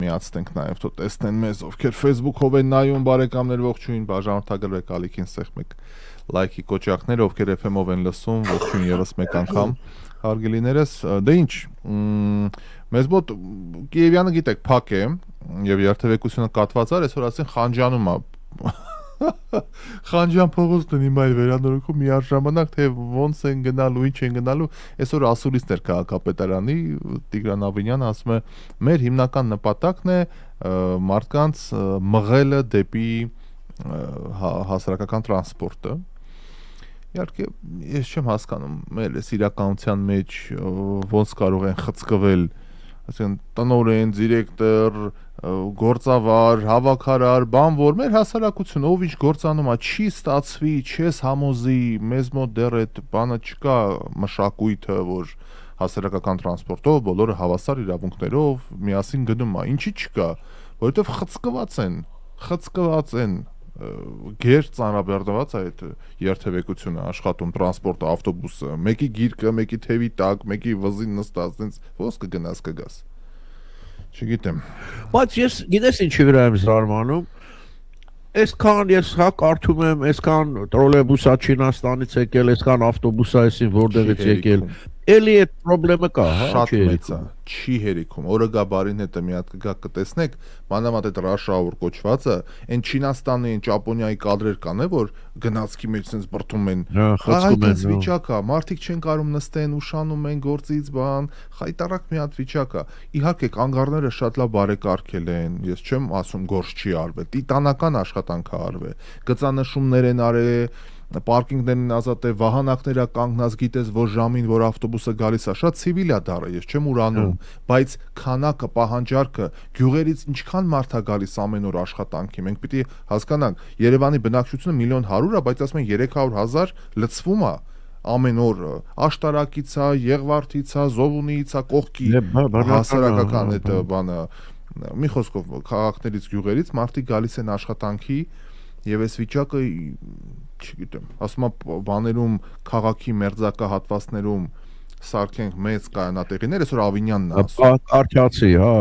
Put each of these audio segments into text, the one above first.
միացնենք նաև թող տեսնեն մեզ, ովքեր Facebook-ով են նայում, բարեկամներ ողջույն, բաժանորդագրվեք ալիքին սեղմեք լայքի կոճակներ, ովքեր FM-ով են լսում, ողջույն եւս մեկ անգամ հարգելիներս, դե ինչ, մեզ մոտ Կիևյանը գիտեք փակ է եւ երթևեկությունը կատված էր, այսօր ասեն Խանջանում է Խանջան փողոցն իմ այլ վերանորոգում միաժամանակ թե ոնց են գնալու, ինչ են գնալու, այսօր ասուլիսներ քաղաքապետարանի Տիգրան Ավինյանը ասում է մեր հիմնական նպատակն է մարդկանց մղելը դեպի հասարակական տրանսպորտը։ Իհարկե ես չեմ հասկանում մեր իրականության մեջ ոնց կարող են խցկվել ասեն տնօրեն, դիրեկտոր, գործավար, հավաքարար, բան որ մեր հասարակությունը ով ինչ գործանում է, չի ստացվի, չես համոզի, մեզ մոտ դեռ այդ բանը չկա մշակույթը, որ հասարակական տրանսպորտով բոլորը հավասար իրավունքներով միասին գնում է, ինչի չկա, որովհետև խցկված են գեր ծանրաբեռնված այդ երթևեկությունը աշխատում տրանսպորտը ավտոբուսը մեկի գիրկը մեկի թևի տակ մեկի վզին նստած ոնց կգնաս չգիտեմ բայց ես գիտես ինչի վրա եմ զարմանում այսքան ես հա կարդում եմ այսքան տրոլեյբուսա Չինաստանից եկել այսքան ավտոբուսա այսին որտեղից եկել էլի այդ խնդրեմը կա հա շատ մեծ է չի հերիքում օրը գա բարին հետը մի հատ կգա կտեսնեք մանավանդ այդ ռաշաուր կոչվածը այն Չինաստանի այն Ճապոնիայի կադրեր կան որ գնացքի մեջ sense բրթում են խցկում վիճակա մարդիկ չեն կարում նստեն ուշանում են գործից բան խայտարակ մի հատ վիճակա իհարկե կանգառները շատ լավ բարեկարգել են ես չեմ ասում գործ չի արվել տիտանական աշխատանք է արվել գծանշումներ են արել պարկինգներն ազատել, վահանակները կանգնած գիտես, որ ժամին, որ ավտոբուսը գալիս է, շատ ցիվիլ է դառը, ես չեմ ուրանում, բայց քանակը, պահանջարկը, գյուղերից ինչքան մարդ է գալիս ամեն օր աշխատանքի, մենք պիտի հասկանանք, Երևանի բնակչությունը 1.100.000 է, բայց ասում են 300,000 լցվում է ամեն օր, Աշտարակից է, Եղվարդից է, Զովունիից է, կողքի հասարակական այդ բանը, մի խոսքով քաղաքներից, գյուղերից մարդիկ գալիս են աշխատանքի Եվ այս վիճակը, չգիտեմ, ասում եմ բաներում, քաղաքի մերձակա հատվածներում սարքենք մեծ կայանատեղիներ, այսօր Ավինյանն է ասում։ Կարճացի, հա,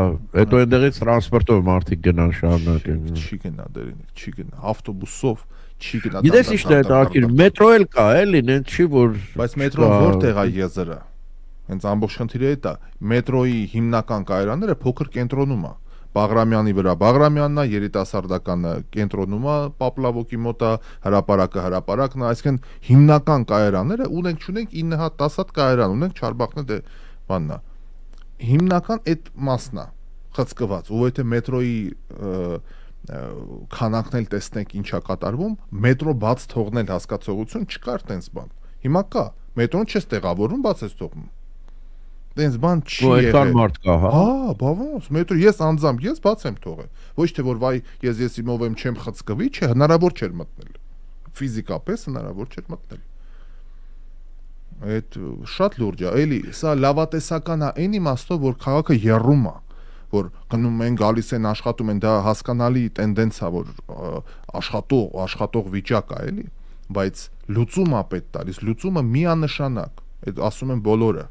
հետո այնտեղից տրանսպորտով մարդիկ գնան շարունակեն։ Չի գնա դերինք, չի գնա, ավտոբուսով չի գնա։ Գիտես ինչ է դա, մետրո էլ կա, էլի, նենց չի որ Բայց մետրոն որտեղ է եզրը։ Հենց ամբողջ խնդիրը դա է։ Մետրոյի հիմնական կայարանները փոքր կենտրոնում է։ Բաղրամյանի վրա Բաղրամյանն է, երիտասարդականը կենտրոնում է, Պապլավոկի մոտ է, հրապարակն է, այսինքն հիմնական կայարանները ունենք, չունենք 9 հատ 10 հատ կայարան ունենք, Չարբախնը դե բանն է։ Հիմնական այդ մասն է խցկված, ու եթե մետրոյի քանակն էլ տեսնենք ինչա կատարվում, մետրո բաց թողնել հասկացողություն չկար տենց բան։ Հիմա կա, մետրոն չես տեղավորում, բաց ես թողնում։ Դենց բան չի եղել։ Այդքան մարդ կա, հա։ Հա, բա ոնց, մետրո ես անձամբ ես բաց եմ թողել։ Ոչ թե որ վայ ես իմով եմ չեմ խցկվի, չէ, հնարավոր չէր մտնել։ Ֆիզիկապես հնարավոր չէր մտնել։ Այդ շատ լուրջ է, էլի, սա լավատեսական է այն իմաստով, որ քաղաքը եռում է, որ գնում են, գալիս են, աշխատում են, դա հասկանալի տենդենց է, որ աշխատող վիճակ է, էլի, բայց լուծում է պետք տալիս, լուծումը միանշանակ, այդ ասում են բոլորը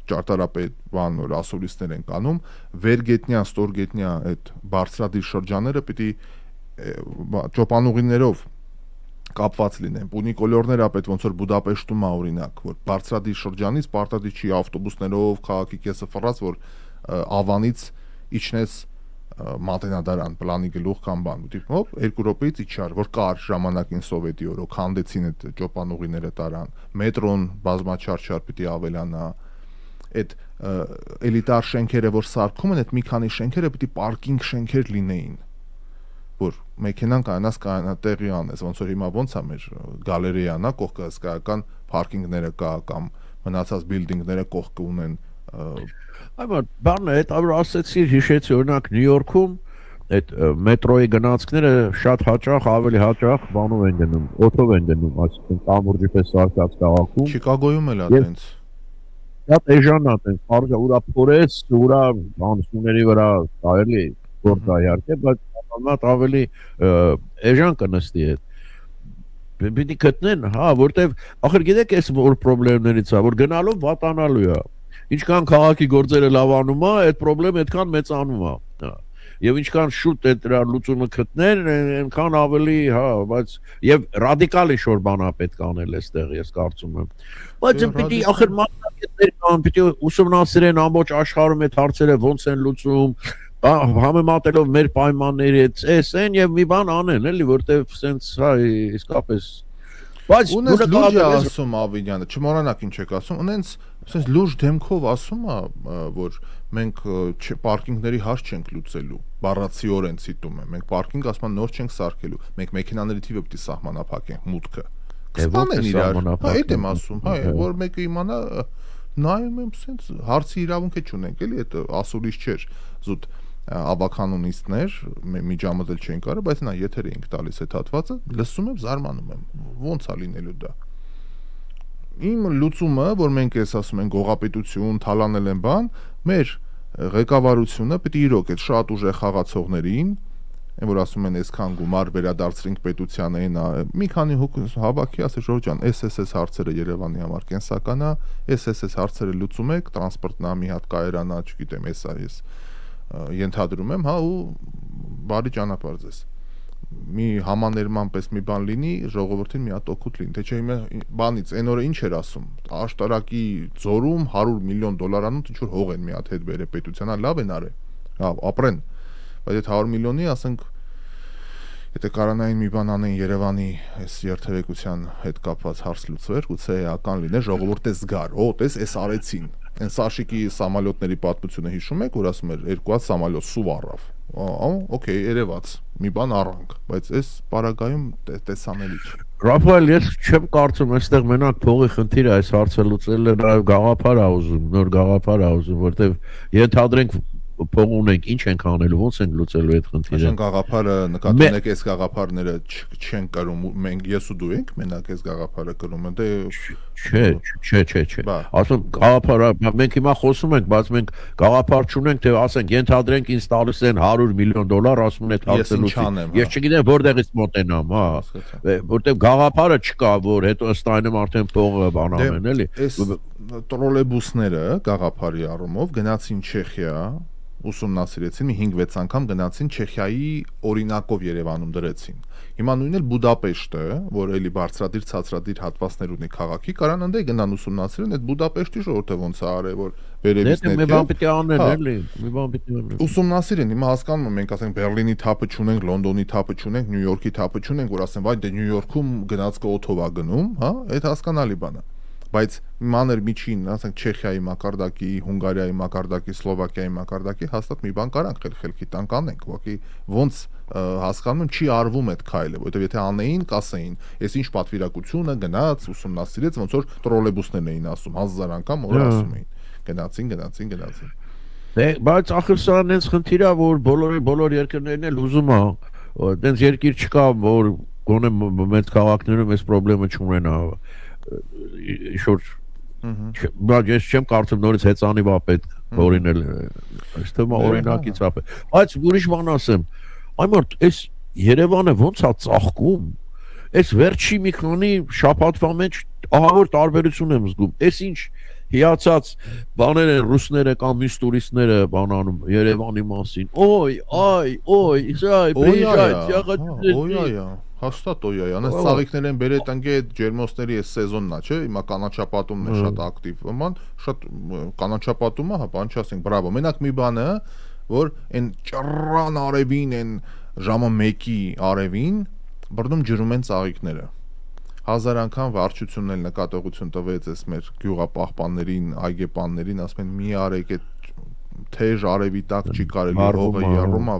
ճարտարապետ բան որ ասուլիսներ են կանում վերգետնյա ստորգետնյա այդ բարձրադիր շրջանները պիտի ճոպանուղիներով կապված լինեն պունիկոլորները ապետ ոնց որ Բուդապեշտում է օրինակ որ բարձրադիր շրջանից պարտադիր չի ավտոբուսներով քաղաքի կեսը ֆռած որ Ավանից իջնես Մատենադարան պլանի գլուխ կամ բան դիպով 2 րոպեից իջար որ կար ժամանակին սովետի օրոք հանդեցին այդ ճոպանուղիները տարան մետրոն բազմաչարչար պիտի ավելանա այդ էլիտար շենքերը որ սարքում են այդ մի քանի շենքերը պիտի պարկինգ շենքեր լինեին որ մեքենան կանաս կանատեղի անես ոնց որ հիմա ոնց է մեր գալերեան է կողքը հսկայական պարկինգները կա կամ մնացած բիլդինգները կողքը ունեն այո բանը այդ որ ասեցի հիշեցի օրինակ Նյու Յորքում այդ մետրոյի գնացքները շատ հաճախ ավելի հաճախ բանով են գնում օթով են գնում այսինքն կամուրջի պես սարքած քաղաքում Չիկագոյում էլ է այդպես Դա էժանն է տենց, արժա ուրա փորես, ուրա բանսուների վրա կարելի գործա իհարկե, բայց բանալ ավելի էժան կնստի այդ։ Պիտի գտնեն, հա, որտեվ ախր գիտեք էս որ խնդիրներից է, որ գնալով վատանալու է։ Ինչքան քաղաքի գործերը լավանում է, այդ խնդրեմ այդքան մեծանում է։ եւ ինչքան շուտ է դրա լուծումը գտներ, այնքան ավելի, հա, բայց եւ ռադիկալ ինչ-որ բան է պետք անել այստեղ, ես կարծում եմ։ Բայց պիտի ախր մասնակիցներ կան, պիտի ուսումնասիրեն ամբողջ աշխարհում այդ հարցերը ոնց են լուծում, համեմատելով մեր պայմանների հետ, այն եւ մի բան անեն, էլի, որտեվ սենց հա իսկապես բայց ունես լուրջ է ասում Ավինյանը, չմոռանաք ինչ եք ասում, ունենց սենց լուրջ դեմքով ասում է, որ մենք պարկինգների հարց չենք լուծելու, բառացիորեն ցիտում եմ, մենք պարկինգ ասում են նոր չենք սարքելու, մենք մեքենաների թիվը պիտի սահմանափակենք մուտքը։ Կսպանեն իրար, այդ եմ ասում, հա, որ մեկը իմանա, նայում եմ սենց հարցի իրավունք է չունենք, էլի, այդ ասուրից չէր, զուտ ավականոնիստներ միջամտել չեն կարող, բայց նա եթեր էինք տալիս այդ հատվածը, լսում եմ, զարմանում եմ, ոնց է լինելու դա։ Իմ լուծումը, որ մենք էս ասում ենք գողապետություն, թալանել են բան, մեր ղեկավարությունը պիտի իրոք այդ շատ ուժեղ խաղացողներին, այն որ ասում են այսքան գումար վերադարձրինք պետությանը, այն մի քանի հավաքի ասի Ժորժ ջան, SSS հարցերը Երևանի համար կենսական է, SSS հարցերը լուծում եք, տրանսպորտն է մի հատ կայարանա, չգիտեմ, էսա էս ենթադրում եմ, հա, ու բարի ճանապարհ ձեզ։ Մի համաներման պես մի բան լինի, ժողովրդին մի հատ օգուտ լինի, թե չէ հիմա բանից այն օրը ինչ էր ասում, աշտարակի ձորում $100 միլիոն անում, ինչ որ հող են մի հատ հետ բերե պետությանա, լավ են արել, հա, ապրեն, բայց այդ 100 միլիոնի, ասենք, եթե կարանային մի բան անեն Երևանի այս երթևեկության հետ կապված հարց լուծվեր, գուցե էական լիներ, ժողովուրդը զգար, տես էս արեցին։ Այն Սաշիկի սամալյոտների պատմությունը հիշում եք, որ ասում էր երկու հատ սամալյոտ սուվ առավ։ Okay, երևաց, մի բան առանք, բայց այս պարագայում տեսանելի չէ։ Ռաֆայել, ես չեմ կարծում, այստեղ մենակ փողի խնդիրը այս հարցը լուծելը նաև գաղափար է ուզում, նոր գաղափար է ուզում, որտեվ ենթադրենք փող ունենք, ինչ ենք անելու, ոնց ենք լուծելու այդ խնդիրը։ Այսինքն գաղափարը նկատում եք, այս գաղափարները չեն կրում, մենք ես ու դու ենք մենակ այս գաղափարը կրում, դե Չէ։ Ասում գաղափարը, մենք հիմա խոսում ենք, բայց մենք գաղափար չունենք, թե ասենք ենթադրենք ինձ տալիս են $100 միլիոն, ասում են այդ հարցը լուծի։ Ես չգիտեմ որտեղից մոտենամ, հա, որտեվ գաղափարը չկա, որ հետո ըստ այնեմ արդեն փողը բան ամեն, էլի։ Այս տրոլեյբուսները գաղափարի առումով գնացին Չեխիա, ուսումնասիրեցին, մի 5-6 անգամ գնացին Չեխիայի օրինակով Երևանում դրեցին։ Հիմա նույնն էլ Բուդապեշտը, որ էլի բարձրադիր ցածրադիր հատվածներ ունի քաղաքի, կարան ընդե գնան ուսումնասիրեն այդ Բուդապեշտի ժողովուրդը ոնց է արել, որ վերևից ներքև։ Մի բան պիտի անեն, էլի, մի բան պիտի անեն։ Ուսումնասիրեն, հիմա հասկանում եմ, մենք ասենք Բերլինի թափը չունենք, Լոնդոնի թափը չունենք, Նյու Յորքի թափը չունենք, որ ասեն, վայ դե Նյու Յորքում գնացքը օթով է գնում, հա, այդ հասկանալի բան է։ Բայց մանր միջին, ասենք Չեխիայի մակարդակի, Հունգարիայի մակարդակի, Սլովակիայի մակարդակի հաստատ մի բան կարանք խելքի տանք անենք, ուղղակի ոնց հասկանում չի արվում այդ քայլը, որովհետև եթե անեին, կասեին, ես ինչ պատվիրակությունը գնաց, ուսումնասիրեց, ոնց որ տրոլեյբուսներն էին ասում, 1000 անգամ օր ասում էին, գնացին։ Դե, բայց ախր սա այնց խնդիր է, որ բոլոր երկրներն էլ ուզում է, այնց երկիր չկա, որ գոնե մեծ քաղաքներում այս խնդրը չունենա։ Բայց ես չեմ կարծում նորից հեծանիվ է պետք օրինել, այստեղ օրինակից է պետք։ Բայց ուրիշ բան ասեմ, այմարդ, այս Երևանը ոնց է ծաղկում, այս վերջի մի քանի շաբաթվա մեջ ահավոր տարբերություն եմ զգում, այս ինչ հիացած բաներ են ռուսները կամ մյուս տուրիստները բանանում Երևանի մասին, Հաստատ օյայ, անես ծաղիկներ են բերել տանգե ջերմոցների այս սեզոնն է, չէ, հիմա կանաչապատումն է շատ ակտիվ, ման շատ կանաչապատումը, հա, բան չասենք, բրավո, մենակ մի բանը, որ այն ճռան արևին, այն ժամը 1-ի արևին բռնում ջրում են ծաղիկները։ 1000 անգամ վարչությունն էլ նկատողություն տվեց այս մեր գյուղապահպաններին, այգեպաններին, ասում են մի արեք այդ թեժ արևի տակ չի կարելի հողը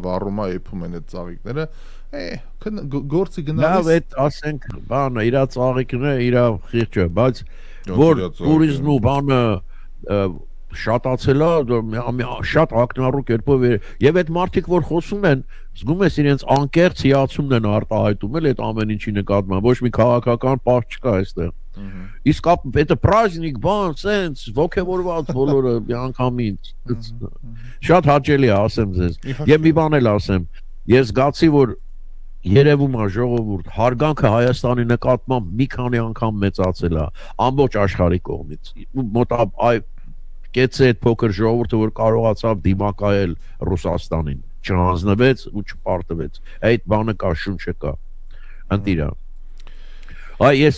վառում է, եփում են այդ ծաղիկները, գործի գնալիս։ Լավ, այդ ասենք բանը, իրա ծաղիկները, իրա խիղճը, բայց որ տուրիզմն ու բանը շատացել է, շատ ակնառու կերպով եւ այդ մարդիկ որ խոսում են, զգում ես իրենց անկեղծ հիացումն են արտահայտում էլ այդ ամեն ինչի նկատմամբ, ոչ մի քաղաքական պահ չկա այստեղ։ Իսկ այդ պրազնիկ բան, սենց ոգևորված բոլորը միանգամից շատ հաճելի է, ասեմ ձեզ։ Եվ մի բան էլ ասեմ, ես զգացի, որ երևում է ժողովուրդ հարգանքը Հայաստանի նկատմամբ մի քանի անգամ մեծացել է ամբողջ աշխարհի կողմից։ Մոտ կեցե այդ փոքր ժողովուրդը, որ կարողացավ դիմակայել Ռուսաստանին։ չհանձնվեց ու չպարտվեց։ Այդ բանը կա, շունչը կա։ Ընտիրա։ Այս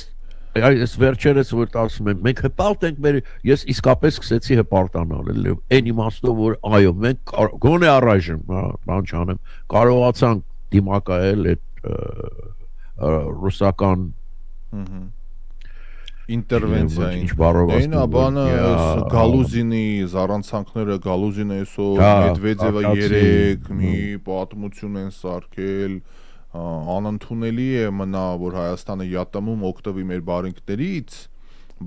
վերջերս որ ասում եմ, մենք հպարտ ենք մեր, ես իսկապես սկսեցի հպարտանալ, այն իմաստով որ այո, մենք գոնե առայժմ, բան չանեմ, կարողացանք դիմակայել այդ ռուսական ինտերվենցիային։ Այն բանը Գալուզինի զառանցանքները, Գալուզինը այսօր Մեդվեդևը 3 մի պատմություն են սարքել, անընդունելի է մնա, որ Հայաստանը յատամում օգտվի մեր բարինքներից,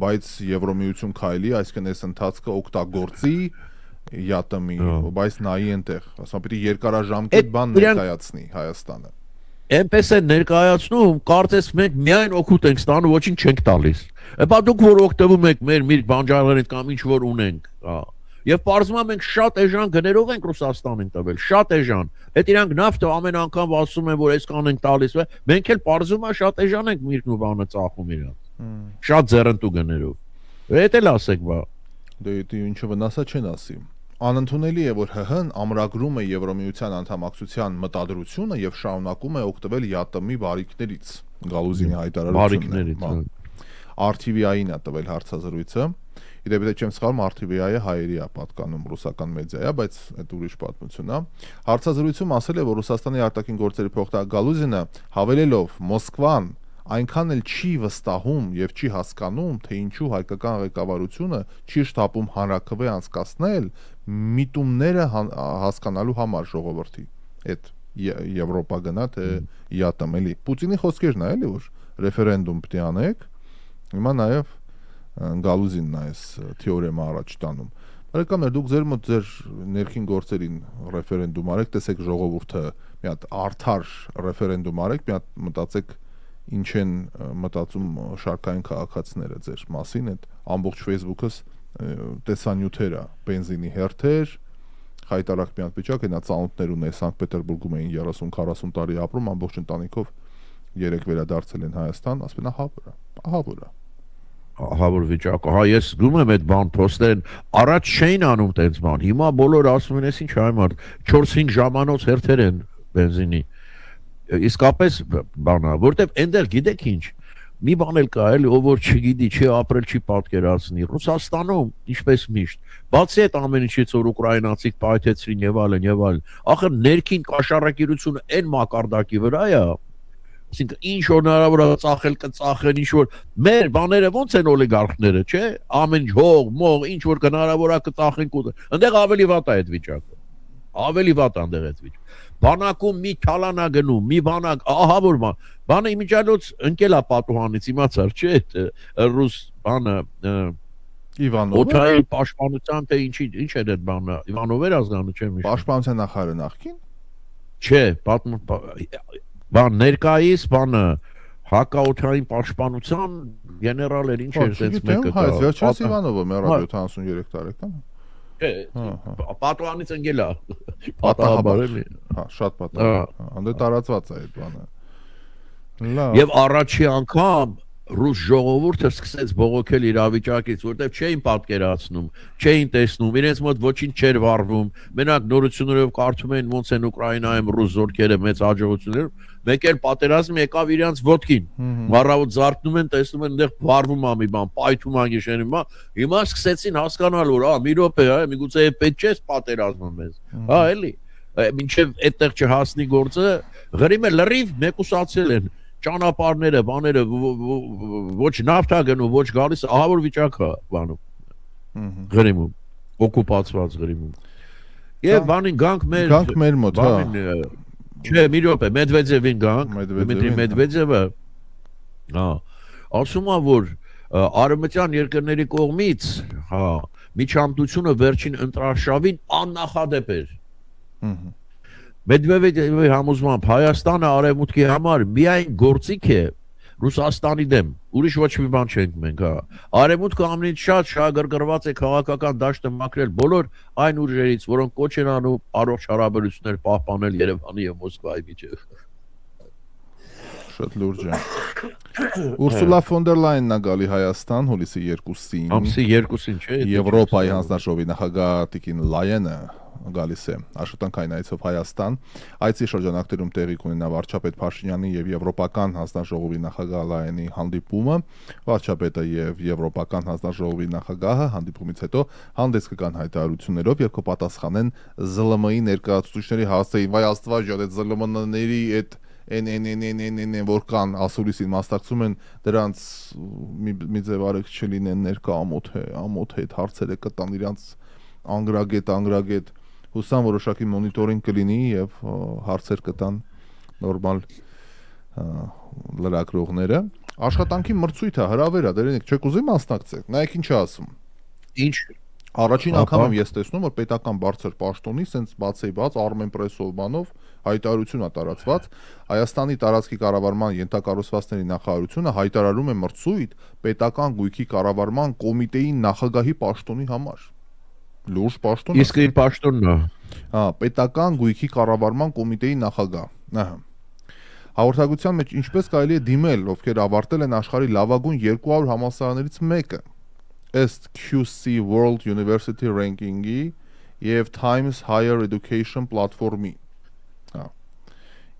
բայց Եվրոմիություն քայլի, այսինքն այս ընթացքը օգտագործի յատամի, բայց նայի այնտեղ, ասում պիտի երկարաժամկետ բան ներկայացնի Հայաստանը։ Այնպես է ներկայացնում, կարծես մենք միայն օգուտ ենք ստանում, ոչինչ չենք տալիս։ Բա դուք որ օգտվում եք մեր բանջարներից կամ ինչ որ ունենք, Եվ պարզվում է մենք շատ էժան գներով ենք Ռուսաստանին տվել, շատ էժան։ Այդ իրանք նավթը ամեն անգամ ասում են, որ այսքան ենք տալիս, մենք էլ պարզվում է շատ էժան ենք միրգն ու բանը ծախում իրանք։ Շատ ձեռնտու գներով։ Այդ էլ ասեք, բա։ Դե ինչը վնասա չեն ասի։ Անընդունելի է, որ ՀՀ-ն ամրագրում է Եվրոմիության անդամակցության մտադրությունը եւ շարունակում է օգտվել յատամի բարիկներից։ Գալուզինի հայտարարությունն RTV-ային է տվել հարցազրույցը։ Իդեպ չեմ սխալվում, RTV-ը հայերի է պատկանում ռուսական մեդիա, բայց այդ ուրիշ պատմություն է։ Հարցազրույցում ասել է, որ Ռուսաստանի արտաքին գործերի փոխնակ Գալուզինը հավելելով Մոսկվան այնքան էլ չի վստահում եւ չի հասկանում, թե ինչու հայկական ղեկավարությունը չի շտապում հանրաքվե անցկացնել միտումները հասկանալու համար ժողովրդի։ Այդ Եվրոպա գնա թե յատամ էլի։ Պուտինի խոսքերն է էլի, որ ռեֆերենդում պետք է անեք։ Հիմա նաեւ Գալուզինն է այս թեորեմը առաջ տանում։ Բարեկամներ, դուք ձեր մոտ ձեր ներքին գործերին ռեֆերենդում արեք, տեսեք ժողովուրդը մի հատ արդար ռեֆերենդում արեք, մի հատ մտածեք ինչ են մտածում շարքային քաղաքացիները ձեր մասին, այդ ամբողջ Facebook-ս տեսանյութեր է, բենզինի հերթեր, խայտարակ մի հատ վիճակ, այնա ծանոթներ ունեն Սանկտ Պետերբուրգում էին 30-40 տարի ապրում, ամբողջ ընտանիքով երեք վերադարձել են Հայաստան, ասում են ահա որ վիճակ, ես գում եմ այդ բան post-երն, առաջ չէին անում տենց բան, հիմա բոլոր ասում են, ինչ հայմարդ, 4-5 ժամանոց հերթեր են բենզինի, իսկապես բանա, որտեվ այնտեղ գիտեք ինչ, մի բան էլ կա էլի, ով որ չգիտի, չի ապրել, չի պատկերացնի, Ռուսաստանում, ինչպես միշտ, բացի այդ ամեն ինչից, որ ուկրաինացիք պայթեցրին եւ այլն, ախր ներքին կաշառակիրությունը այն մակարդակի վրա է, այսինքն ինչ որ հնարավոր է ծախել կծախեն, ինչ որ մեր բաները ոնց են օլիգարխները, չէ, ամեն հող, մող, ինչ որ հնարավոր է կծախեն կուտ, այնտեղ ավելի վատ է այդ վիճակը, ավելի վատ է այնտեղ այդ վիճակը, բանակում մի թալանա գնում, մի բանակ, ահա որ բանը իմիջիալոց ընկել է պատուհանից, իմացար, չէ, ռուս բանը Իվանով օթային պաշտպանության թե ինչ է այդ բանը, Իվանով էր ազգանը, չէ՞ միշտ։ Պաշտպանության նախարարը նախքին։ Չէ, բան ներկայիս բանը հակաօթային պաշտպանության գեներալ էր, ինչ էր այդպես մեկը կա։ Հայ, վերջերս Իվանովը մեռավ 73 տարեկան։ Չէ, պատուհանից ընկել է։ Պատահաբար էլի։ Հա, շատ պատահաբար։ Անդե տարածված է այդ բանը։ Լավ։ Եվ առաջի անգամ ռուս ժողովուրդը սկսեց բողոքել իրավիճակից, որտեղ չէին պատկերացնում, չէին տեսնում, իրենց մոտ ոչինչ չէր վառվում, մենակ նորություններով կարդում էին ոնց են Ուկրաինայում ռուս զորքերը մեծ հաջողություններով, մեկ էլ պատերազմը եկավ իրենց ոտքին, մառավոտ զարթնում են, տեսնում են այնտեղ վառվում է մի բան, պայթում է գիշերին, հիմա սկսեցին հասկանալ, որ մի րոպե, միգուցե պետք չէ պատերազմը մեզ, էլի, մինչև այդտեղ չհասնի գործը, գրիմը լրիվ մեկուսացել են ճանապարհները, բաները ոչ նավթա գնում, ոչ գալիս, ահա որ վիճակը բանում։ Գրիմում, օկուպացված գրիմում։ Եվ բանին գանք մեր մոտ, հա։ Չէ, մի րոպե, Մեդվեդևին գանք, Դմիտրի Մեդվեդևը, հա, ասում է, որ արևմտյան երկրների կողմից, հա, միջամտությունը վերջին ընտրարշավին աննախադեպ էր։ Մեդվեդևի համոզմամբ Հայաստանը արևմուտքի համար միայն գործիք է Ռուսաստանի դեմ, ուրիշ ոչ մի բան չենք մենք, հա։ Արևմուտքը ամենից շատ շահագրգռված է քաղաքական դաշտը մաքրել բոլոր այն ուժերից, որոնք կոչ են անում առողջ հարաբերություններ պահպանել Երևանի եւ Մոսկվայի միջեւ։ Շատ լուրջ է։ Ուրսուլա ֆոն դեր Լայնն է գալի Հայաստան հուլիսի 2-ին։ Ամսի 2-ին, չէ՞։ Եվրոպայի հանձնաժողովի նախագահ Տիկին Լայենը գալիս է աշխատանքային այցով Հայաստան։ Այցի շրջանակներում տեղի կունենա վարչապետ Փաշինյանի եւ Եվրոպական հանձնաժողովի նախագահ Լայանի հանդիպումը։ Վարչապետը եւ Եվրոպական հանձնաժողովի նախագահը հանդիպումից հետո հանդես կգան հայտարարություններով եւ կպատասխանեն ԶԼՄ-ի ներկայացուցիչների հասցեին։ Վայ Աստված ջան, այդ ԶԼՄ-ների այդ որ կան ասուլիսին մասնակցում են դրանց մի ձև արեք չլինեն ներկա ամոթ է այդ հարցերը կտան իրանց անգրագետ հուսամ որոշակի մոնիտորինգ կլինի եւ հարցեր կտան նորմալ լրագրողները աշխատանքի մրցույթը հրավերա դերենեք չեք ուզի մասնակցեք նայեք ինչ ասում ինչ առաջին անգամ եմ ես տեսնում որ պետական բարձր պաշտոնի սենց բացեի Armen Press-ով բանով հայտարարություն է տարածված Հայաստանի տարածքի կառավարման ենթակառուցվածքների նախարարությունը հայտարարում է մրցույթ պետական գույքի կառավարման կոմիտեի նախագահի պաշտոնի համար լուրջ պաշտոն իսկ այն պաշտոնն է պետական գույքի կառավարման կոմիտեի նախագահ ահա հաղորդակցության մեջ ինչպես կարելի է դիմել ովքեր ավարտել են աշխարհի լավագույն 200 համալսարաններից մեկը ըստ QC World University Ranking-ի եւ Times Higher Education Platform-ի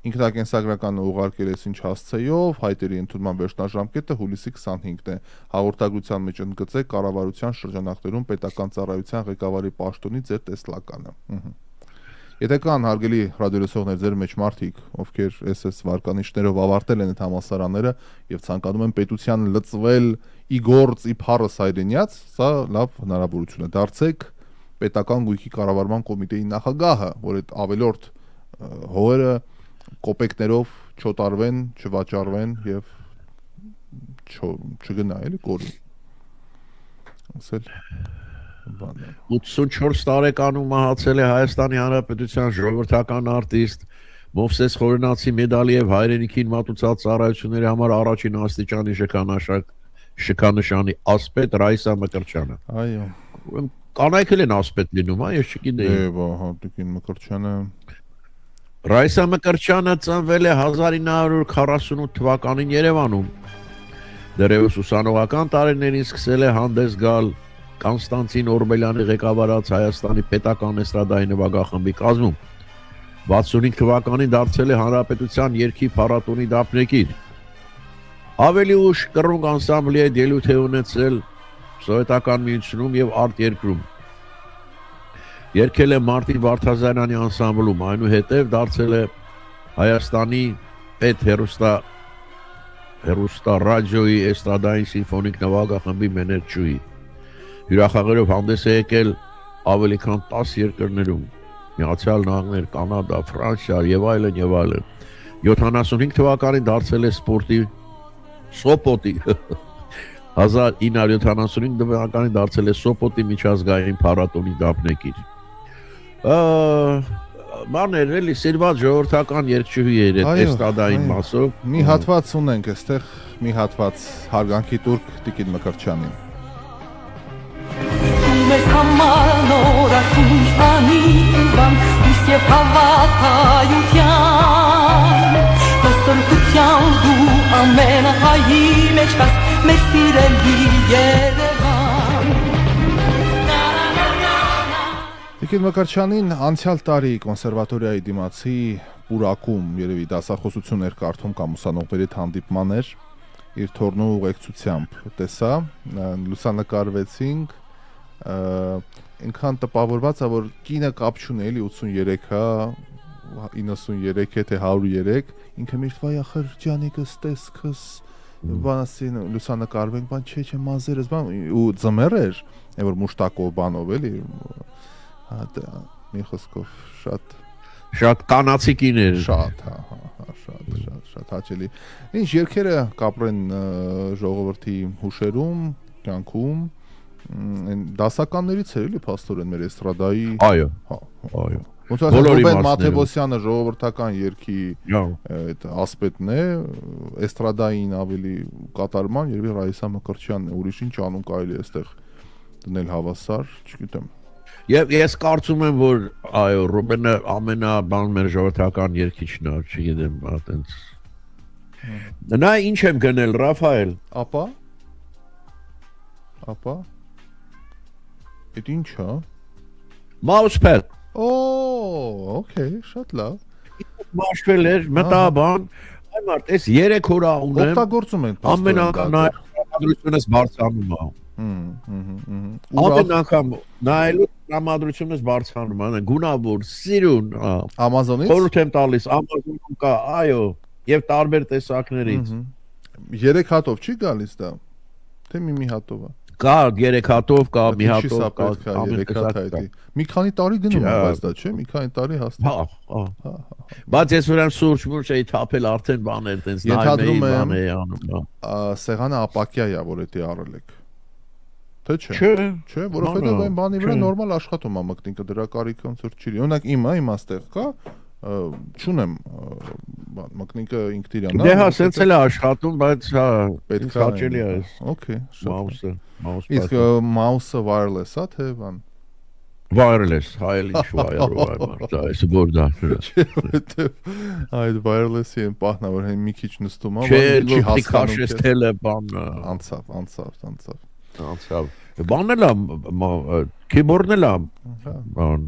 ինքնակենսագրականը ուղարկել ես ինչ հասցեով հայտերի ընդունման վերջնաժամկետը հուլիսի 25-ն է հաղորդակցության մեջ ընդգծեք կառավարության շրջանակներում պետական ծառայության ղեկավարի պաշտոնի ձեր տեսլականը եթե կան հարգելի ռադիոլսողներ ձեր մեջ մարդիկ ովքեր SS վարկանիշներով ավարտել են այդ համալսարանները եւ ցանկանում են պետության լծվել ի գործ ի փառս հայրենյաց սա լավ հնարավորություն է դարձեք պետական գույքի կառավարման կոմիտեի նախագահը որ այդ ավելորդ հողերը կոպեկներով չոտարվեն, չվաճառվեն եւ չգնա էլի կորի։ Ասել բանը 84 տարեկանում մահացել է Հայաստանի Հանրապետության ժողովրդական արտիստ Մովսես Խորենացի մեդալի եւ հայրենիքին մատուցած ծառայությունների համար առաջին աստիճանի շքանշանի ասպետ Ռայսա Մկրտչյանը։ Այո։ Կանայք են ասպետ լինում, ես չգիտեի։ Ահա, Տիկին Մկրտչյանը Ռայսա Մկրտչյանը ծնվել է 1948 թվականին Երևանում։ Դեռևս ուսանողական տարիներին սկսել է հանդես գալ Կոնստանտին Օրբելյանի ղեկավարած Հայաստանի պետական էստրադայի նվագախմբի կազմում։ 65 թվականին դարձել է Հանրապետության երգի փառատոնի դափնեկիր։ Ավելի ուշ կռունկ անսամբլի հետ ելույթ է ունեցել Սովետական միությունում եւ արտերկրում։ Երգել է Մարտին Վարդազարյանի անսամբլում, այնուհետև դարձել է Հայաստանի պետ հեռուստա ռադիոյի էստրադային սիմֆոնիկ նվագախմբի մենեջերուհի։ Հյուրախաղերով հանդես է եկել ավելի քան 10 երկրներում՝ Միացյալ Նահանգներ, Կանադա, Ֆրանսիա եւ այլն եւ այլն։ 75 թվականին դարձել է սպորտի Սոպոտի 1975 թվականին դարձել է Սոպոտի միջազգային փառատոնի դափնեկիր։ Բաներ էլի սիրված ժողովրդական երգչուհի էր այդ էստրադային մասով։ Մի հատված ունենք այստեղ, մի հատված հարգանքի տուրք Տիկին Մկրտչյանին։ Մեզ համար նորաշունչ անիվան, իս և հավատայության, հսրկության դու ամեն հայի մեջ կաս, մեր սիրելի Երևան։ Տիկին Մկրտչյանին անցյալ տարի կոնսերվատորիայի դիմացի պուրակում երևի դասախոսություն էր կարդում կամ ուսանողների հանդիպման էր իր թորնու ուղեկցությամբ տեսա լուսանկարվեցինք ինքան տպավորված է որ կինը կապ չունի էլի 83-ա 93 է թե 103 ինքը միշտ վայ ախր ջանիկս տեսքս բանասին լուսանկարվենք բան չէ մազերս բան ու ձմեռ էր որ մուշտակով բանով էլի մի խոսքով շատ կանացի կին էր շատ հաճելի ինչ երկերը կապրեն ժողովրդի հուշերում կյանքում դասականներից էր էլի փաստորեն մեր էստրադայի այո ոնց ասած Ռուբեն Մաթեոսյանը ժողովրդական երգի այդ ասպետն է էստրադային ավելի կատարման երևի Ռայսա Մկրտչյանն է ուրիշ ինչ անուն կարելի է այստեղ դնել հավասար չգիտեմ Եվ ես կարծում եմ որ այո Ռուբենը ամենաբան մեր ժողովրդական երգիչն է չգիտեմ այտենց նա ինչ եմ գնել Ռաֆայել ապա Այդ ինչ է Mousepad Okay, շատ լավ։ Մաշվել էր, մտա բան, այ մարդ, այս 3 օր ունեմ։ Օգտագործում են ամեն անգամ նայելուց բարձրանում է։ Ամեն անգամ նայելուց տրամադրությունս բարձրանում է, գունավոր, սիրուն։ Amazon-ից։ Խորհուրդ եմ տալիս, Amazon-ում կա, այո, եւ տարբեր տեսակներից։ 3 հատով չի գալիս դա։ Թե մի հատով է։ Կա 3 հատով, կա մի հատով, կա 3 հատ։ Մի քանի տարի գնում է բայց դա, չէ՞, մի քանի տարի հաստատ։ Հա։ Բայց ես ուրեմն սուրճ էի թափել արդեն բաներ, տենց նայում էի բան էի անում։ Սեղանը ապակյա է, որ էդի առել եք։ Թե չէ։ Չէ, որովհետեւ այն բանի վրա նորմալ աշխատում է մկնիկը, դրա կարիքը ոնց որ չի։ Օրինակ իմ աստեղ կա, չունեմ մկնիկը ինքնիրան։ Դե հա, սենց էլ է աշխատում, բայց հա, պետք է հաճելի է։ Okay, Mouse-ը, իսկ mouse-ը wireless է, թե բան։ Wireless, հայել ինչ wireless, դա էս որდა։ Այդ wireless-ի են պահնա, որ հեն մի քիչ նստում է, չի հասկանում թելը բան։ Անցավ։ Բանն էլ է, keyboard-ն էլ է։ Բան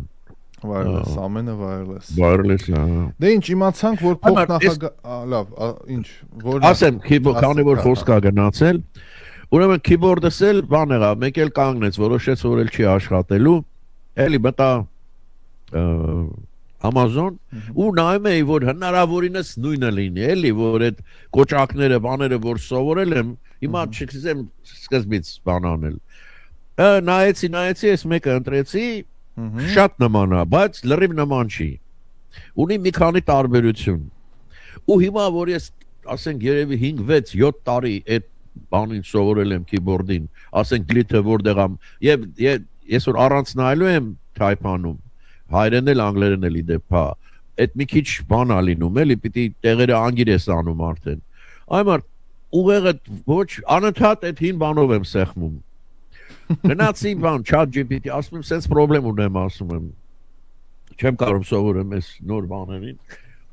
Wireless, ամենը wireless։ Wireless, հա։ Դե ինչ իմացանք, որ փոխնախագահ, լավ, ինչ, որ ասեմ, քանի որ խոսք է գնացել, ուրեմն keyboard-ս էլ բան եղավ, մեկ էլ կանգնեց, որոշեց, որ էլ չի աշխատելու, էլի մտա Amazon ու նայում էի, որ հնարավորինս նույնը լինի, էլի, որ այդ կոճակները, բաները, որ սովորել եմ, հիմա չքսեմ սկզբից բան անել։ Նայեցի, ես մեկը ընտրեցի, շատ նման է, բայց լրիվ նման չի։ Ունի մի քանի տարբերություն։ Ու հիմա որ ես, ասենք երևի 5-6-7 տարի այդ բանին սովորել եմ keyboard-ին, ասենք գլիթը որտեղ եմ, եւ ես որ առանց նայելու եմ թայփանում, հայերեն էլ անգլերեն էլ իդեպ, այդ մի քիչ բան է լինում, էլի պիտի տեղերը անգիր ես անում արդեն։ Այմար ուղեղը ոչ անընդհատ այդ հին բանով եմ սեղմում։ Գնացի բան, ChatGPT, ասում եմ, սենց պրոբլեմ ունեմ, ասում եմ, չեմ կարող սովորեմ այս նոր բաներին։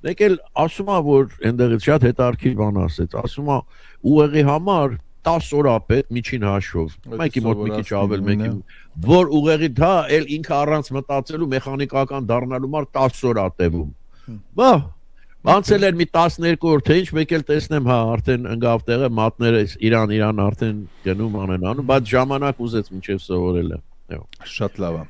Մեկ էլ ասում է, որ այնտեղից շատ հետարքի բան ասեց, ասում է, ուղեղի համար 10 օր է պետք միջին հաշվով, մեկի մոտ մի քիչ ավել, մեկի, որ ուղեղի դա էլ ինքը առանց մտածելու մեխանիկական դառնալու համար 10 օր է տևում։ Բա անցել էր մի 12 օր, թե ինչ, մեկ էլ տեսնեմ, հա, արդեն ընկավ տեղը, մատները Իրան արդեն գնում անեն, բայց ժամանակ ուզեց մինչև սովորելը։ Շատ լավ է։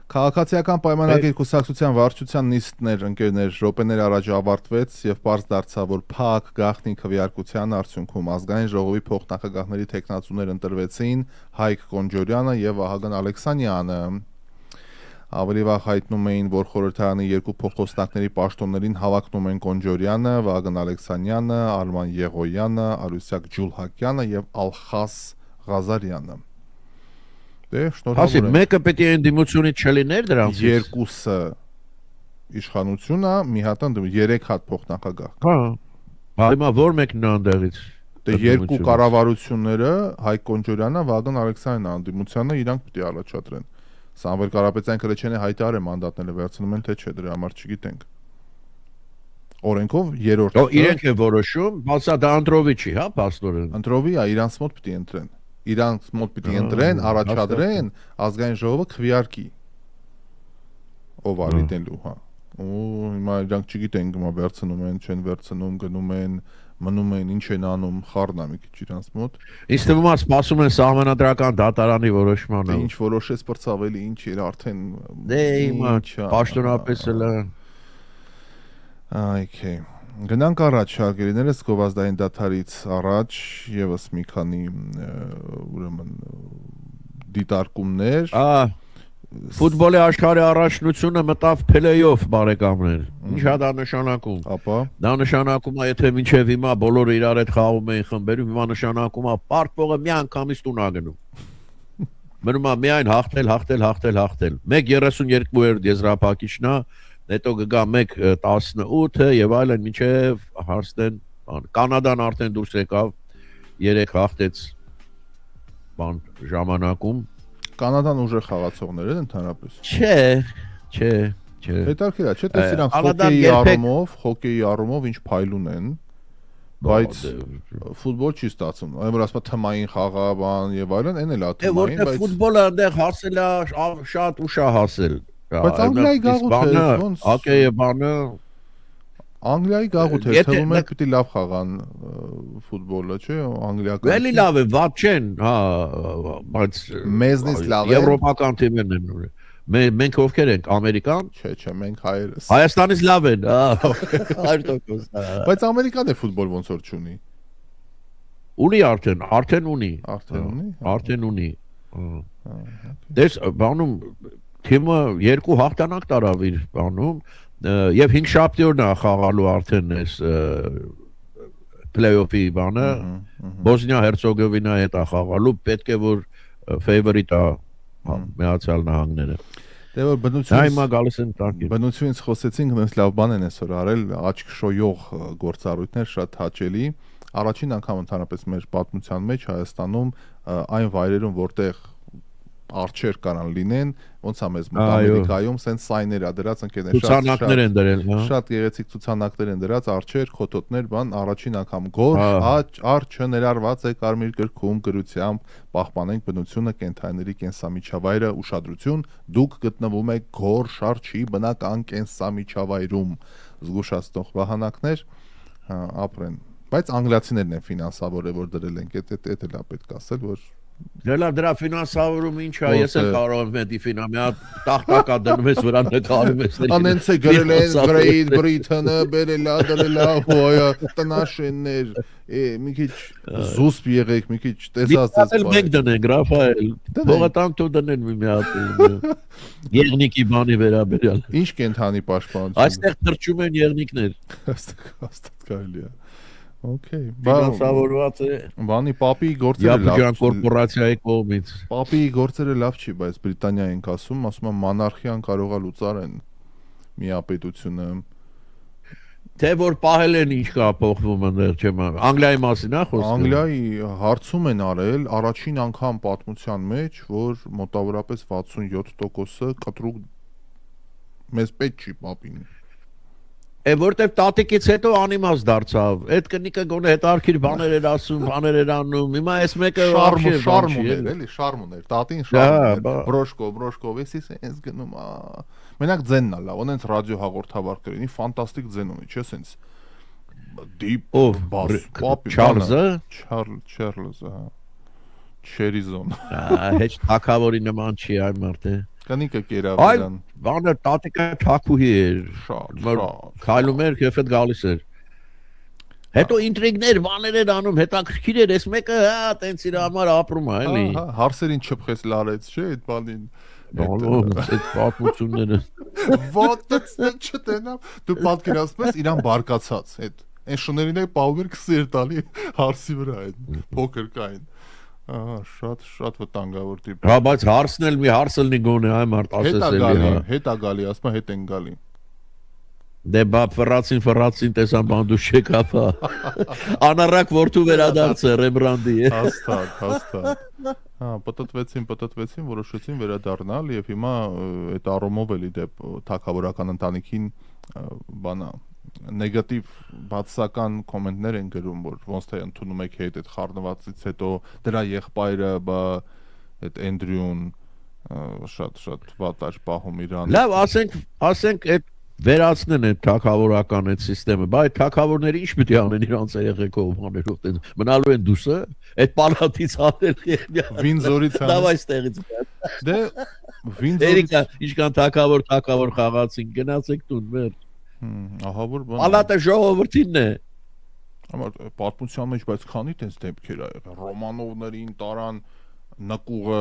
Քաղաքացիական պայմանագիր կուսակցության վարչության նիստներ, ընկերներ, րոպեներ առաջ ավարտվեց եւ պարզ դարձավ, որ փակ գաղտնի քվեարկության արդյունքում ազգային ժողովի փոխնախագահների տեխնացուներ ընտրվեցին Հայկ Կոնջորյանը եւ Վահագն Ալեքսանյանը։ Ավելի վաղ հայտնում էին, որ խորհրդարանի երկու փոխոստակների պաշտոններին հավակնում են Կոնջորյանը, Վահագն Ալեքսանյանը, Արման Եղոյանը, Արուսյակ Ջուլհակյանը եւ Ալխաս Ղազարյանը։ Դե շնորհավոր եմ։ Ասի, մեկը պետք է ընդդիմությունից չլիներ դրանցից։ Երկուսը իշխանությունն է, մի հատ ընդդիմություն, 3 հատ փոխնախագահ։ Հա։ Հիմա որ մեկն է այնտեղից։ Դե երկու կառավարությունները Հայկ Կոնջորյանը, Վահագն Ալեքսանյանը ընդդիմությանը իրանք պետք է առաջադրեն։ Սամվել Կարապետյան Քրեչյանը հայտարարել մանդատները վերցնում են թե չէ, դրա համար չգիտենք։ Օրենքով երրորդ։ Իրենք են որոշում, բայց դա ընտրովի չի, հա, պաստորեն։ Ընտրովի է, իրանց մոտ պիտի ընտրեն։ Իրանց մոտ պիտի ընտրեն, առաջադրեն, ազգային ժողովը քվեարկի։ Ով ալի դելու, հա։ Ու հիմա իրանք չգիտեն, գումա վերցնում են, չեն վերցնում, գնում են, մնում են, ինչ են անում, խառն է մի քիչ իրանց մոտ։ Իսկ թվում է սպասում են սահմանադրական դատարանի որոշմանը։ Ինչ որոշեց բրծավելի, ինչ էր արդեն։ Դե հիմա պաշտոնապես էլ Okay. Գնանք առաջ, հարգելիներս, գովազդային դատարից առաջ եւս մի քանի ուրեմն դիտարկումներ։ Ֆուտբոլի աշխարհի առաջնությունը մտավ play-off բարեկամներ։ Ինչ է դա նշանակում։ Ապա դա նշանակում է, եթե մինչև հիմա բոլորը իրար հետ խաղում էին խմբերում, հիմա նշանակում է պարտվողը մի անգամից տուն է գնում։ Մնում է միայն հաղթել։ 1:32 եզրափակիչն է, հետո գա 1:18 եւ այլն մինչեւ հարստեն Կանադան արդեն դուրս եկավ 3 հաղթեց բան ժամանակում Կանադան ուժեղ խաղացողներ են ընդհանրապես։ Չէ։ Հետարքիր է, չէ՞ տես իրանք հոկեյի առումով ինչ փայլուն են, բայց ֆուտբոլ չի ստացվում։ Այն որ ասում թմային խաղաբան եւ այլն, այն էլ է թմային, բայց որտեղ ֆուտբոլը այնտեղ հասել է շատ ուշ է հասել։ Բայց Անգլիայի գաղութ է, ոնց Ակեյը բանը Անգլիայի գաղութ է, թվում է պիտի լավ խաղան ֆուտբոլը, չէ՞, անգլիական։ Էլի լավ է, վատ չեն, հա, բայց մեզնից լավ է։ Եվրոպական թիմերն են։ Մենք ովքեր ենք, ամերիկան։ Չէ, մենք հայերս։ Հայաստանից լավ են, 100%։ Բայց ամերիկան է ֆուտբոլ ոնց որ չունի։ Ունի արդեն ունի։ Դες բանում թիմը 2 հաղթանակ տարավ իր բանում եւ 5 շաբթի օրն է խաղալու արդեն այս play-off-ի բանը Բոսնիա Հերցեգովինայի հետ է խաղալու, պետք է որ favorite է Միացյալ Նահանգները։ Դե որ բնությունից խոսեցինք, մենք լավ բան են այսօր արել, աչք շոյող գործառույթներ շատ հաճելի։ Առաջին անգամ ընդհանրապես մեր պատմության մեջ Հայաստանում այն վայրերում, որտեղ արջեր կարան լինեն, ոնց է մեզ մոտ Ամերիկայում սենց սայներ է դրած ընկերներ, ցուցանակներ են դրել, հա։ Շատ գեղեցիկ ցուցանակներ են դրած, արջեր, խոտոտներ, բան, առաջին անգամ գոր, արջը ներառված է կարմիր գրքում գրությամբ, պահպանենք բնությունը, կենդանիների կենսամիջավայրը, ուշադրություն, դուք գտնվում եք գոր շարժի բնական կենսամիջավայրում, զգուշացնող վահանակներ, ապրեն, բայց անգլիացիներն են ֆինանսավորը, որ դրել են, դա էլ է պետք ասել, որ Դրա ֆինանսավորումը ինչ է, ես էլ կարող եմ մետի ֆինամիա տախտակա դնում ես վրա նկարում ես Անենց է գրել են Great Britain-ը բերելա դրելա հոյա տնաշեններ մի քիչ զուսպ եղեք մի քիչ տեսած ես մենք դնենք Ռաֆայել փողատան դու դնեն մի հատ եղնիկի բանի վերաբերյալ Ինչ կենթանի պաշտպանություն Այստեղ թրջում են եղնիկներ հաստատ կարելի է Okay, ֆինանսավորված է բանի պապի գործերը լավ Յապոնիան կորպորացիայի կողմից Պապի գործերը լավ չի, բայց Բրիտանիա ենք ասում եմ монարխիան կարող է լուծարեն միապետությունը Թե որ պահել են ինչ կա փոխվում ընդեր չեմ Անգլիայի մասին է խոսքը Անգլիայի հարցում են արել առաջին անգամ պատմության մեջ որ մոտավորապես 67%-ը կտրուկ մեզ պետք չի պապին Որտեվ տատիկից հետո անիմաց դարձավ այդ կնիկը գոնե հետարքիր բաներ էր ասում բաներ էր անում հիմա այս մեկը շարմ ուներ էլի շարմ ուներ տատին շարմ ուներ բրոշկով էսիս էս գնում մենակ ձենն է լավ ունենց ռադիո հաղորդավար կրինի ֆանտաստիկ ձեն ունի չէ սենց դիպ բաս պապի Չարլզը Չերիզոն հեչ թակավորի նման չի այ մարդը Կանիկը կերավերան Բանը տատիկը թակուհի էր Քայլում էր քեֆ հետ գալիս էր Հետո ինտրիգներ բաներ էր անում հետաքրքիր էր այս մեկը հա տենց իր համար ապրում է էլի Հարսերին չփխես լարեց չէ այդ բանին այդ պատմությունները Ոտը չտենամ դու պատկերացնում ես իրան բարկացած այդ այն շներին է պահում էր քսի էր տալի հարսի վրա այդ փոքր կային շատ վտանգավոր տիպ Հա բայց հարսն էլ մի հարս ելնի գոնե այ մարդ ասես էլի հետ է գալի ասում հետ են գալի Դե բա ֆրացին տեսան բանդու շեկափա Անառակ որդու վերադարձը Ռեմբրանդի Հաստատ Հա պատտվեցին որոշեցին վերադառնալ եւ հիմա այդ առումով էլի դեպ թակավորական ընտանիքին բանա նեգատիվ բացական կոմենտներ են գրում որ ոնց թե ընդունում եք հետ այդ խառնվածից հետո դրա եղբայրը բա այդ Էնդրյուն շատ վատ էր պահում իրան Լավ ասենք այդ վերացնեն այդ թակավորական այդ համակարգը բայց թակավորները ինչ պետք է անեն իրանց երեխեքով հաներով տենց մնալու են դուսը այդ պալատից հատել Վինձորից լավ այստեղից դե Վինձորից ինչքան թակավոր խաղացին գնացեք տուն վերջ Ահա որ բան Պալատը ժողովրդինն է Համար պատմության մեջ բայց քանի տես դեպքեր ա եղել Ռոմանովներին տարան նկուղը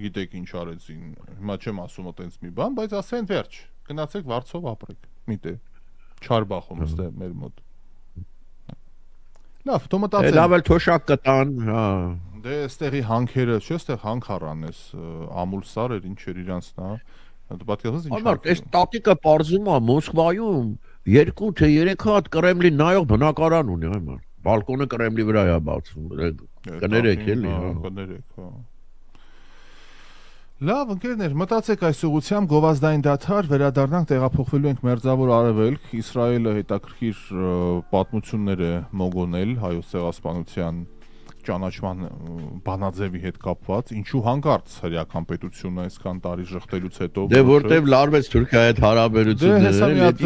գիտեք ինչ արեցին հիմա չեմ ասում այտենց մի բան բայց ասեն վերջ գնացեք վարձով ապրեք միտե չար բախում ստե մեր մոտ Լավ դու մտածել Լավ էլ թոշակ կտան հա Դե այստեղի հանքերը չէ այստեղ հանք առան էս ամուլսար էր ինչ էր իրանց նա Դու պատկերացնես ինչ Ամառ այս տատիկը բարձում է Մոսկվայում 2 թե 3 հատ Կրեմլի նայող բնակարան ունի այմար բալկոնը Կրեմլի վրա է բացվում կներեք էլի կներեք հա Լավ ընկերներ մտածեք այս ուղղությամբ գովազդային դադար վերադառնանք տեղափոխվելու ենք Մերձավոր Արևելք Իսրայելը հետաքրքիր պատմություններ է մոգոնել հայոց ցեղասպանության ճանաչման բանաձևի հետ կապված, ինչու հանկարծ հրեական պետությունը այսքան տարի շղթելուց հետո Դե որտեվ լարվեց Թուրքիայի հետ հարաբերությունները։ Դե հեսա մի հատ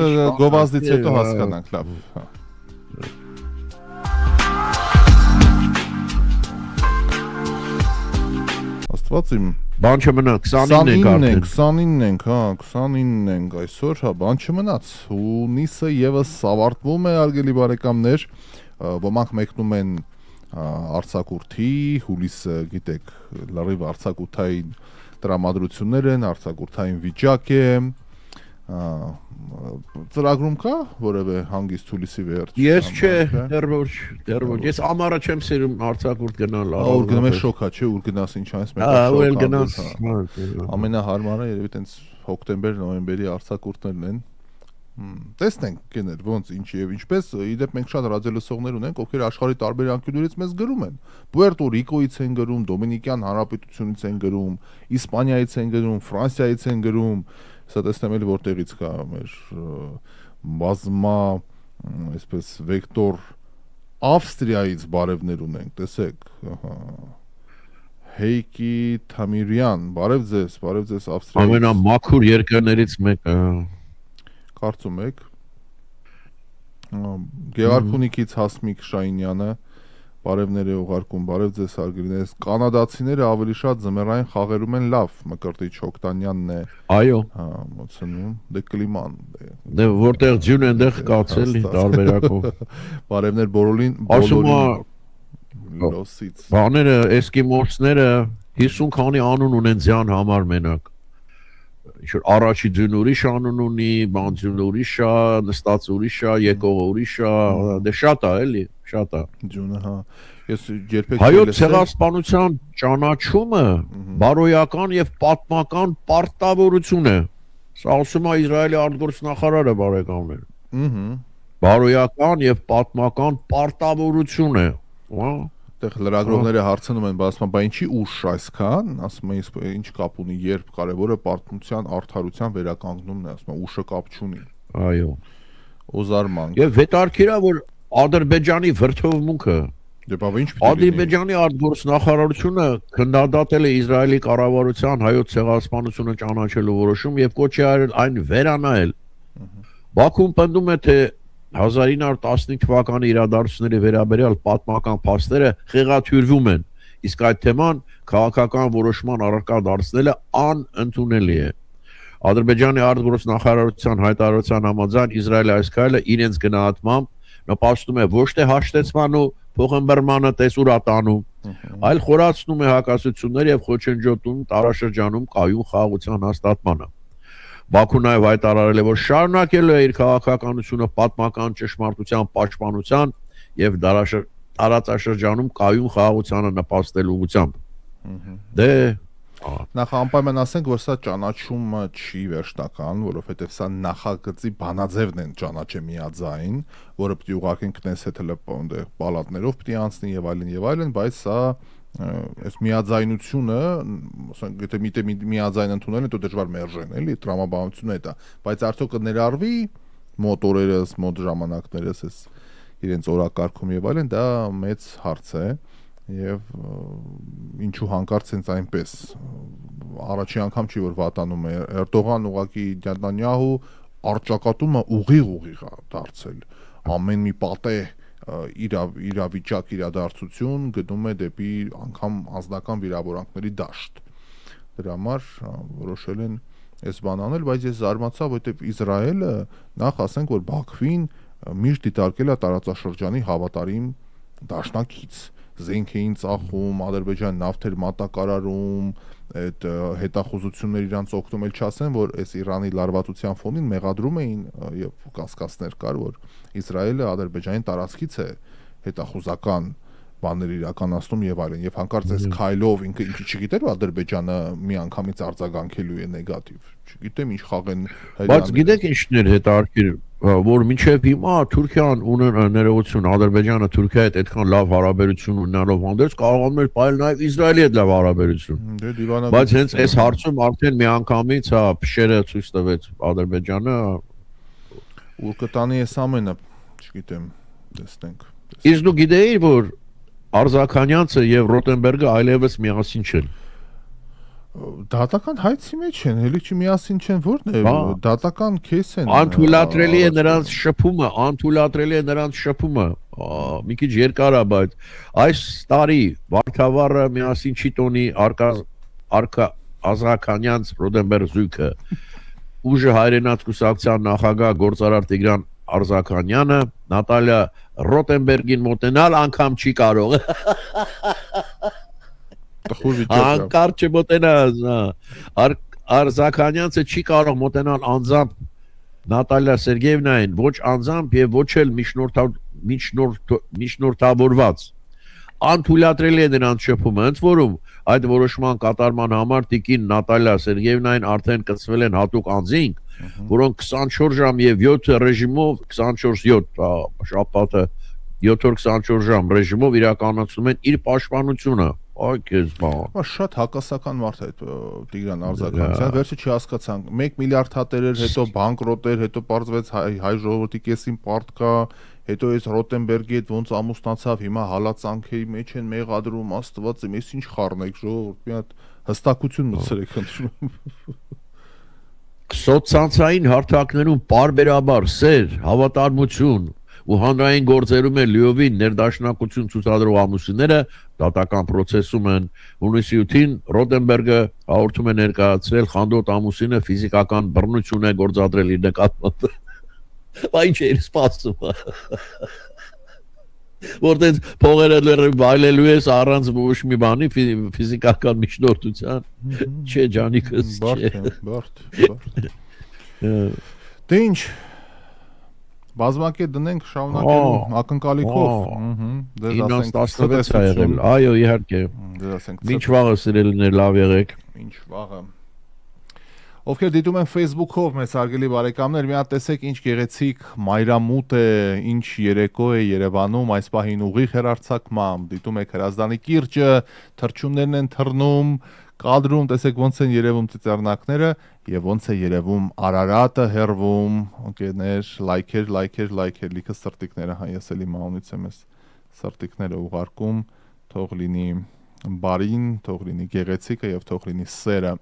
գովազդից հետո հասկանանք, լավ։ Աստված իմ Բան չմնա 29 ենք 29 ենք, հա, 29 ենք այսօր, հա, բան չմնաց։ Հունիսը եւս ավարտվում է, արգելի բարեկամներ, ոմանք մեկնում են արձակուրդի, հուլիսը, գիտեք, լրիվ արձակուրդային տրամադրություններ են, արձակուրդային վիճակ է, ծրագրում կա որևէ հանգիստ հուլիսի վերջ։ Ես չէ, դեռ ոչ, ես ամառը չեմ սիրում արձակուրդ գնալ։ Ուր գնում ես շոքա, չէ, ուր գնաս ինչ այնպես մեկը շոք։ Ամենահարմարը երևի տենց հոկտեմբեր, նոյեմբերի արձակուրդներն են։ Տեսնենք գներ ոնց ինչ եւ ինչպես իդեպ մենք շատ ռադիոլսողներ ունենք ովքեր աշխարհի տարբեր անկյուններից մեզ գրում են Պուերտո Ռիկոից են գրում Դոմինիկյան Հանրապետությունից են գրում Իսպանիայից են գրում Ֆրանսիայից են գրում սա տեսնեմ էլ որտեղից կա մեր բազմա այսպես վեկտոր Ավստրիայից բարևներ ունենք տեսեք ահա Հեյկի Թամիրյան բարև ձեզ Ավստրիայից ամենամաքուր երկրներից մեկը Կարծում եք Գեղարքունիքից Հասմիկ Շայինյանը բարևներ է ուղարկում բարև ձեզ հարգելիներս կանադացիները ավելի շատ զմերային խաղերում են լավ Մկրտիչ Հոկտանյանն է այո հա մոցնում դե կլիման դե որտեղ ջուն այնտեղ կացելի տարբերակով բարևներ բոլորին լոսից բաները էսկիմոսները 50 քանի անուն ունեն ձյան համար մենակ Ինչ-որ առաջի ձյուն ուրիշ անուն ունի, բան ձյուն ուրիշ է, նստած ուրիշ է, եկողը ուրիշ է, դե շատ է, էլի, շատ է։ Ձյունը, հա։ Ես երբեք Հայոց ցեղասպանության ճանաչումը բարոյական եւ պատմական պարտավորություն է։ Սա ասում է Իսրայելի արտգործնախարարը բարեկամներ։ Բարոյական եւ պատմական պարտավորություն է։ Հա։ Այդտեղ լրագրողները հարցնում են, ասում են, ինչի ուշ այսքան, ասում են, ինչ կապ ունի, երբ կարևորը պատմության արդարության վերականգնումն է, ասում են, ուշը կապ չունի։ Այո։ Օզարմանք։ Եվ հետարքիրա, որ Ադրբեջանի վրթովմունքը Ադրբեջանի արտգործնախարարությունը քննադատել է Իսրայելի կառավարության հայոց ցեղասպանությունը ճանաչելու որոշում եւ կոչ է արել այն վերանայել։ Բաքուն պնդում է, թե 1915 թվականի իրադարձությունների վերաբերյալ պատմական փաստերը խեղաթյուրվում են, իսկ այդ թեման քաղաքական որոշման առարկա դարձնելը անընդունելի է։ Ադրբեջանի արտգործնախարարության հայտարարության համաձայն Իսրայելի այս քայլը իրենց գնահատմամբ նպաստում է ոչ թե հաշտեցման ու փոխըմբռնմանը տեսուրատանում, այլ խորացնում է հակասություններ եւ խոչընդոտում տարաշրջանում կայուն խաղաղության հաստատմանը։ Բաքուն նաև հայտարարել է, որ շարունակելու է իր քաղաքականությունը պատմական ճշմարտության պաշտպանության եւ տարածաշրջանում կայուն խաղաղությանը նպաստելու ուղղությամբ։ Դե նախ անպայման ասենք, որ սա ճանաչումը չի վերջնական, որովհետեւ սա նախագծի բանաձևն են ճանաչե միաձայն, որը պիտի ուղարկեն կնեսեթը պալատներով պիտի անցնի եւ այլն, բայց սա այս միաձայնությունը, ասենք, եթե միաձայն ընդունել, հետո դժվար մերժեն, էլի, տրամաբանությունը է դա, բայց արդյոք կներառվի մոտ օրերս, մոտ ժամանակներս այս իրենց օրակարգում եւ այլն, դա մեծ հարց է եւ ինչու հանկարծ հենց այնպես առաջի անգամ չի որ վատանում է Էրդողան ուղակի Նետանյահու արճակատումը ուղիղ է դարձել ամեն մի պատե իրավիճակ իրադարձություն գնում է դեպի անգամ անձնական վիրավորանքների դաշտ դրա համար որոշել են այս բան անել բայց ես զարմացա որովհետեւ Իսրայելը նախ ասենք որ Բաքվին միշտ դիտարկել է տարածաշրջանի հավատարիմ դաշնակից զենք էին ծախում, Ադրբեջան նավթ էր մատակարարում, այդ հետախուզություններ իրանց օգնում էլ չասեն, որ այս Իրանի լարվածության ֆոնին մեղադրում էին եւ կասկածներ կար, որ Իսրայելը Ադրբեջանի տարածքից է հետախուզական բաներ իրականացնում եւ այլն, եւ հանկարծ այս քայլով ինքը ինչի չգիտեր, որ Ադրբեջանը միանգամից արձագանքելու է նեգատիվ։ Չգիտեմ ինչ խաղեն Բայց գիտեք ինչն էր հետարքիր որ մինչև հիմա Թուրքիան ունեն ներողություն Ադրբեջանը Թուրքիայի հետ այդքան լավ հարաբերություն ունենալով հանդերձ կարողանում էր պայել նաև Իսրայելի հետ լավ հարաբերություն։ Բայց հենց այս հարցում արդեն միանգամից հա փշերը ցույց տվեց Ադրբեջանը ուր կտանի այս ամենը, չգիտեմ, տեսնենք։ Իսկ դու գիտեիր որ Արզականյանցը եւ Ռոտենբերգը այլևս միասին չեն։ Դատական հայցի մեջ են, հելի չի միասին չեն, որն է, Բա։ դատական քեյս են։ Անթույլատրելի է առաջ նրանց բերում։ շփումը, անթույլատրելի է նրանց շփումը։ Մի քիչ երկար է, բայց այս տարի Վարդավառը միասին չի տոնի արքա Ազրականյանց Ռոդենբերգ զույգը։ Ուժը հայրենաց կուսակցության նախագահ գործարար Տիգրան Արզականյանը Նատալիա Ռոտենբերգին մոտենալ անգամ չի կարող։ Տխուր վիճակ է։ Անկարճ չմոտենաս, Արզականյանցը չի կարող մոտենալ անձամբ Նատալիա Սերգեևնային, ոչ անձամբ եւ ոչ էլ միջնորդավորված։ Անթույլատրելի է նրանց շփումը, ընդ որում այդ որոշման կատարման համար տիկին Նատալիա Սերգեևնային արդեն կցվել են հատուկ անձինք, որոնք 24 ժամ եւ 7 ռեժիմով 24/7 շաբաթը 7/24 ժամ ռեժիմով իրականացնում են իր պաշտպանությունը։ Այ քեզ բան։ Շատ հակասական մարդ է այդ Տիգրան Արզականյանը, վերջը չհասկացանք, 1 միլիարդ հատերեր, հետո բանկրոտ էր, հետո պարզվեց հայ ժողովրդի կեսին պարտ կա, հետո այս Ռոտենբերգի հետ ոնց ամուսնացավ, հիմա հալածանքերի մեջ են մեղադրում, Աստված իմ, ես ինչ խառնեք ժողովուրդ, մի հատ հստակություն մտցրեք խնդրում։ Սոցցանցային հարթակներում պարբերաբար սեր, հավատարմություն ու հանրային գործերում է լիովին ներդաշնակություն ցուցադրող ամուսինները դատական process-ում են։ Հունիսի 8-ին Ռոտենբերգը հաղորդում է ներկայացրել խանդոտ ամուսինը ֆիզիկական բռնություն է գործադրել իր նկատմամբ։ Բայց ինչ էր սպասում։ Որտեղ փողերը վայելելու ես առանց ոչ մի բանի ֆիզիկական միջնորդության։ Չէ, ջանիկս, չէ։ Բարդ։ Դե ինչ բազմակետ դնենք շարունակելու ակնկալիքով։ Դες ասենք 16 է եղել։ Այո, իհարկե։ Դες ասենք Ինչ վաղը սիրելիներ, լավ եղեք։ Ինչ վաղը։ Ովքեր դիտում են Facebook-ով մեզ հարգելի բարեկամներ, մի հատ տեսեք ինչ գեղեցիկ մայրամուտ է, ինչ երեկո է Երևանում այս պահին ուղիղ հեռարձակմամբ, դիտում եք Հրազդանի կիրճը, թռչուններն են թռնում, կադրում, տեսեք ոնց են երևում ծիծեռնակները եւ ոնց է երևում Արարատը հերվում, ընկերներ, լայքեր, լիքը սրտիկները, հա ես էլի մանունից եմ ես սրտիկները ուղարկում, թող լինի բարին, թող լինի գեղեցիկը եւ թող լինի սերը։